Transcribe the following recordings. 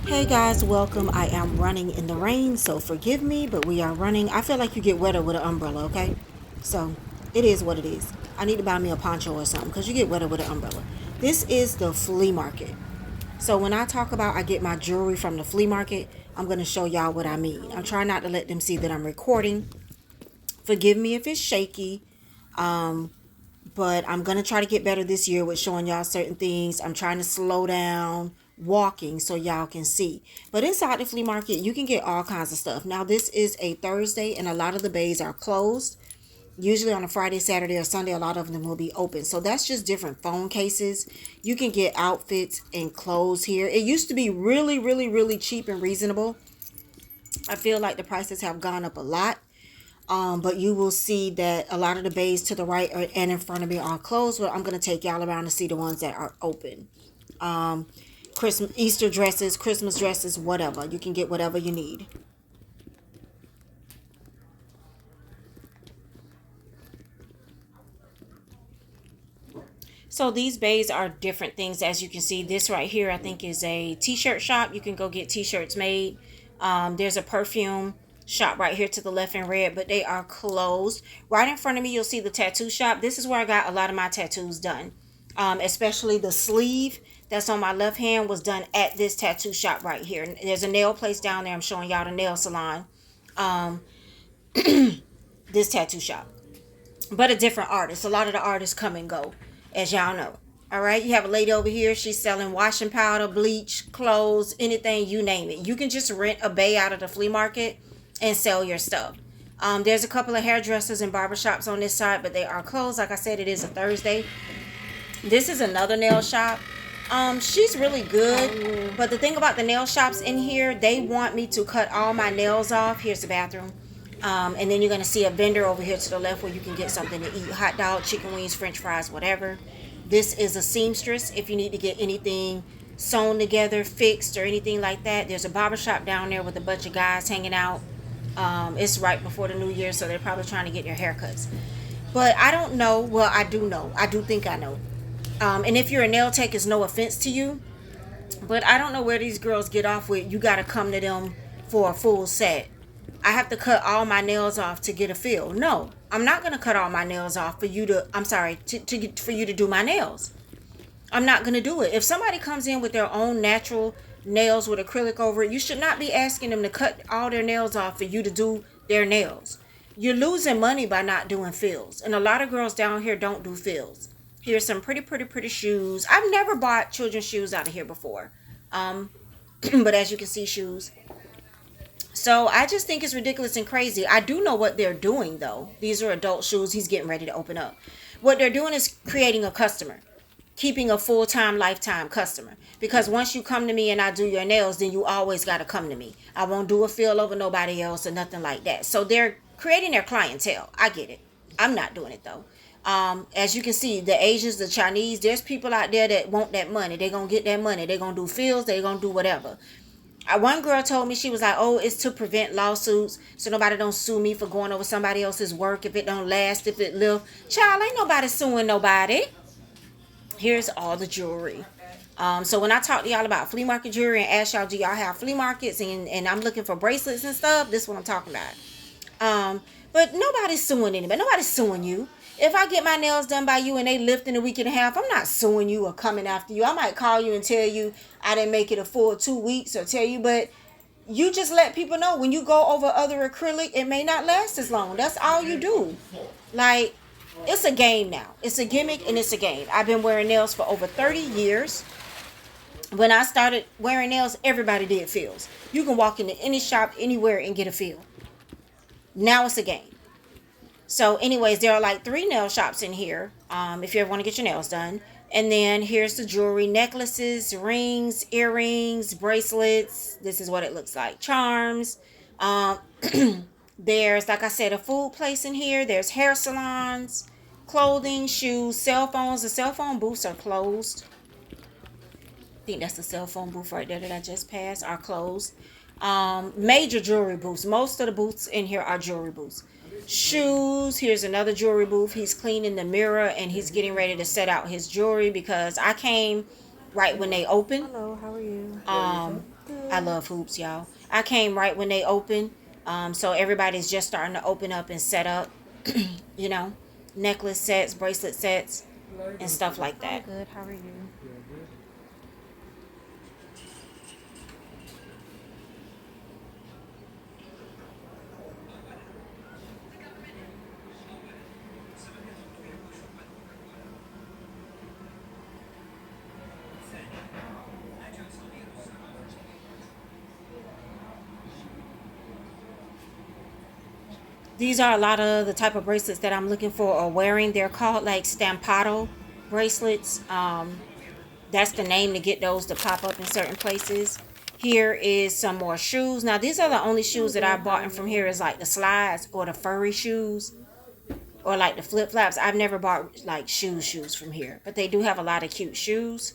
Hey guys, welcome. I am running in the rain, so forgive me, but we are running. I feel like you get wetter with an umbrella, okay? So it is what it is. I need to buy me a poncho or something because you get wetter with an umbrella. This is the flea market. So when I talk about I get my jewelry from the flea market, I'm going to show y'all what I mean. I'm trying not to let them see that I'm recording. Forgive me if it's shaky. But I'm going to try to get better this year with showing y'all certain things. I'm trying to slow down walking so y'all can see. But inside the flea market, you can get all kinds of stuff. Now, this is a Thursday and a lot of the bays are closed. Usually on a Friday, Saturday, or Sunday, a lot of them will be open. So that's just different phone cases. You can get outfits and clothes here. It used to be really, really, really cheap and reasonable. I feel like the prices have gone up a lot. But you will see that a lot of the bays to the right and in front of me are closed. But I'm going to take y'all around to see the ones that are open. Christmas, Easter dresses, Christmas dresses, whatever. You can get whatever you need. So these bays are different things. As you can see, this right here I think is a t-shirt shop. You can go get t-shirts made. There's a perfume shop right here to the left in red, but they are closed. Right in front of me you'll see the tattoo shop. This is where I got a lot of my tattoos done. Especially the sleeve that's on my left hand was done at this tattoo shop right here. There's a nail place down there. I'm showing y'all the nail salon. Um, this tattoo shop, but a different artist. A lot of the artists come and go, as y'all know. All right, you have a lady over here. She's selling washing powder, bleach, clothes, anything, you name it. You can just rent a bay out of the flea market and sell your stuff. There's a couple of hairdressers and barbershops on this side, but they are closed. Like I said, it is a Thursday. This is another nail shop. She's really good, but the thing about the nail shops in here, they want me to cut all my nails off. Here's the bathroom. And then you're going to see a vendor over here to the left where you can get something to eat. Hot dog, chicken wings, french fries, whatever. This is a seamstress. If you need to get anything sewn together, fixed, or anything like that. There's a barbershop down there with a bunch of guys hanging out. It's right before the new year, so they're probably trying to get their haircuts. But I don't know. Well, I do know. I do think I know. And if you're a nail tech, it's no offense to you. But I don't know where these girls get off with. You got to come to them for a full set. I have to cut all my nails off to get a feel. No, I'm not going to cut all my nails off for you to, I'm sorry, for you to do my nails. I'm not going to do it. If somebody comes in with their own natural nails with acrylic over it, you should not be asking them to cut all their nails off for you to do their nails. You're losing money by not doing fills. And a lot of girls down here don't do fills. Here's some pretty shoes. I've never bought children's shoes out of here before. But as you can see, shoes. So I just think it's ridiculous and crazy. I do know what they're doing, though. These are adult shoes. He's getting ready to open up. What they're doing is creating a customer, keeping a full-time, lifetime customer. Because once you come to me and I do your nails, then you always got to come to me. I won't do a fill over nobody else or nothing like that. So they're creating their clientele. I get it. I'm not doing it, though. As you can see, the Asians, the Chinese, there's people out there that want that money. They're going to get that money. They're going to do fills. They're going to do whatever. One girl told me, she was like, oh, it's to prevent lawsuits so nobody don't sue me for going over somebody else's work if it don't last, if it live. Child, ain't nobody suing nobody. Here's all the jewelry. So when I talk to y'all about flea market jewelry and ask y'all, do y'all have flea markets, and I'm looking for bracelets and stuff, this is what I'm talking about. But nobody's suing anybody. Nobody's suing you. If I get my nails done by you and they lift in a week and a half, I'm not suing you or coming after you. I might call you and tell you I didn't make it a full 2 weeks or tell you, but you just let people know when you go over other acrylic, it may not last as long. That's all you do. Like, it's a game now. It's a gimmick and it's a game. I've been wearing nails for over 30 years. When I started wearing nails, everybody did fills. You can walk into any shop, anywhere, and get a fill. Now it's a game. So anyways, there are like 3 nail shops in here, if you ever want to get your nails done. And then here's the jewelry: necklaces, rings, earrings, bracelets. This is what it looks like. Charms. There's, like I said, a food place in here. There's hair salons, clothing, shoes, cell phones. The cell phone booths are closed. I think that's the cell phone booth right there that I just passed, are closed. Major jewelry booths. Most of the booths in here are jewelry booths. Shoes. Here's another jewelry booth. He's cleaning the mirror and he's getting ready to set out his jewelry because I came right when they opened. Hello, how are you? I I love hoops, y'all. I came right when they opened. So everybody's just starting to open up and set up, you know, necklace sets, bracelet sets, and stuff like that. Good. How are you? These are a lot of the type of bracelets that I'm looking for or wearing. They're called like stampado bracelets. That's the name to get those to pop up in certain places. Here is some more shoes. Now these are the only shoes that I bought in from here is like the slides or the furry shoes or like the flip flops. I've never bought like shoes from here, but they do have a lot of cute shoes.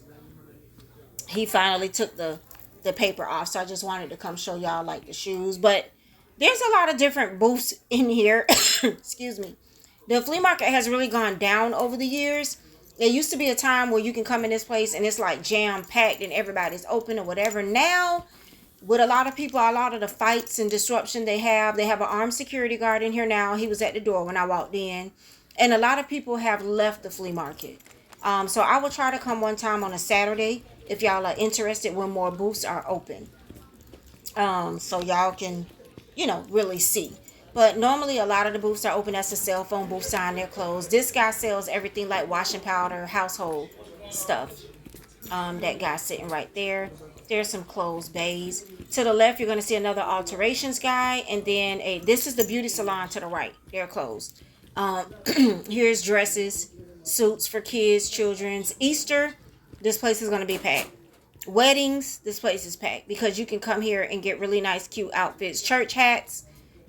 He finally took the paper off, so I just wanted to come show y'all like the shoes. But there's a lot of different booths in here. Excuse me. The flea market has really gone down over the years. There used to be a time where you can come in this place and it's like jam packed and everybody's open or whatever. Now, with a lot of people, a lot of the fights and disruption they have an armed security guard in here now. He was at the door when I walked in. And a lot of people have left the flea market. So I will try to come one time on a Saturday if y'all are interested when more booths are open. So y'all can, really see. But normally a lot of the booths are open. That's a cell phone booth sign. They're closed. This guy sells everything like washing powder, household stuff. That guy sitting right there. There's some closed bays. To the left, you're going to see another alterations guy. And then this is the beauty salon to the right. They're closed. Here's dresses, suits for kids, children's. Easter, this place is going to be packed. Weddings, this place is packed because you can come here and get really nice, cute outfits. Church hats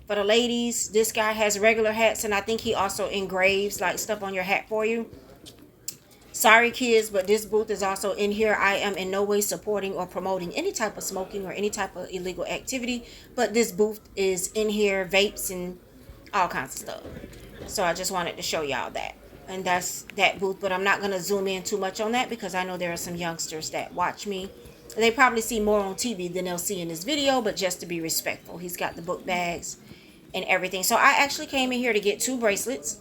for the ladies. This guy has regular hats, and I think he also engraves like stuff on your hat for you. Sorry, kids, but this booth is also in here. I am in no way supporting or promoting any type of smoking or any type of illegal activity, but this booth is in here, vapes and all kinds of stuff. So I just wanted to show y'all that. And that's that booth, but I'm not going to zoom in too much on that because I know there are some youngsters that watch me. They probably see more on TV than they'll see in this video, but just to be respectful. He's got the book bags and everything. So I actually came in here to get 2 bracelets.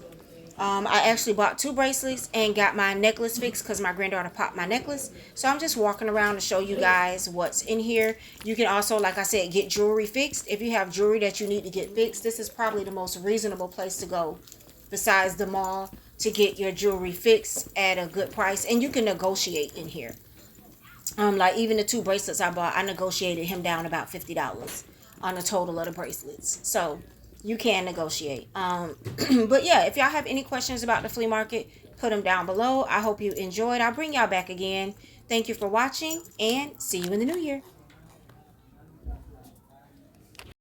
I actually bought 2 bracelets and got my necklace fixed because my granddaughter popped my necklace. So I'm just walking around to show you guys what's in here. You can also, like I said, get jewelry fixed. If you have jewelry that you need to get fixed, this is probably the most reasonable place to go besides the mall to get your jewelry fixed at a good price. And you can negotiate in here. Like even the 2 bracelets I bought, I negotiated him down about $50 on the total of the bracelets. So you can negotiate. But yeah, if y'all have any questions about the flea market, put them down below. I hope you enjoyed. I'll bring y'all back again. Thank you for watching and see you in the new year.